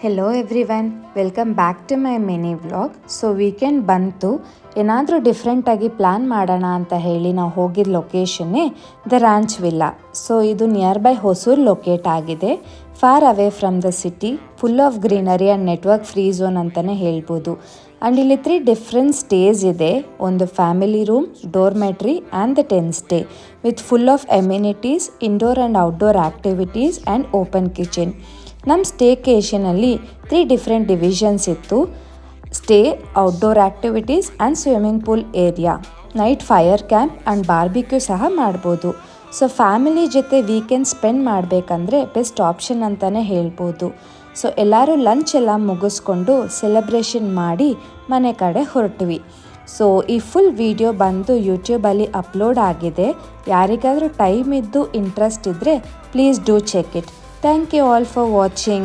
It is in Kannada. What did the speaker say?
Hello everyone, welcome back to my mini vlog. So weekend ಬಂತು, ಏನಾದರೂ ಡಿಫ್ರೆಂಟಾಗಿ ಪ್ಲ್ಯಾನ್ ಮಾಡೋಣ ಅಂತ ಹೇಳಿ ನಾವು ಹೋಗಿದ್ದ ಲೊಕೇಶನ್ನೇ ದ ರ್ಯಾಂಚ್ ವಿಲ್ಲಾ. ಸೊ ಇದು ನಿಯರ್ ಬೈ ಹೊಸೂರು ಲೊಕೇಟ್ ಆಗಿದೆ, far away from the city, full of greenery and network free zone ಅಂತಲೇ ಹೇಳ್ಬೋದು. ಆ್ಯಂಡ್ ಇಲ್ಲಿ 3 ಡಿಫ್ರೆಂಟ್ ಸ್ಟೇಸ್ ಇದೆ. ಒಂದು family room, dormitory and the 10 stay with full of amenities, indoor and outdoor activities and open kitchen. ನಮ್ಮ ಸ್ಟೇಕೇಷನಲ್ಲಿ 3 ಡಿಫ್ರೆಂಟ್ ಡಿವಿಷನ್ಸ್ ಇತ್ತು: stay, outdoor activities and swimming pool area. Night fire camp and barbecue ಸಹ ಮಾಡ್ಬೋದು. ಸೊ ಫ್ಯಾಮಿಲಿ ಜೊತೆ ವೀಕೆಂಡ್ ಸ್ಪೆಂಡ್ ಮಾಡಬೇಕಂದ್ರೆ ಬೆಸ್ಟ್ ಆಪ್ಷನ್ ಅಂತಲೇ ಹೇಳ್ಬೋದು. ಸೊ ಎಲ್ಲರೂ ಲಂಚ್ ಎಲ್ಲ ಮುಗಿಸ್ಕೊಂಡು ಸೆಲೆಬ್ರೇಷನ್ ಮಾಡಿ ಮನೆ ಕಡೆ ಹೊರಟ್ವಿ. ಸೊ ಈ ಫುಲ್ ವಿಡಿಯೋ ಬಂದು ಯೂಟ್ಯೂಬಲ್ಲಿ ಅಪ್ಲೋಡ್ ಆಗಿದೆ. ಯಾರಿಗಾದರೂ ಟೈಮ್ ಇದ್ದು ಇಂಟ್ರೆಸ್ಟ್ ಇದ್ದರೆ please do check it. Thank you all for watching.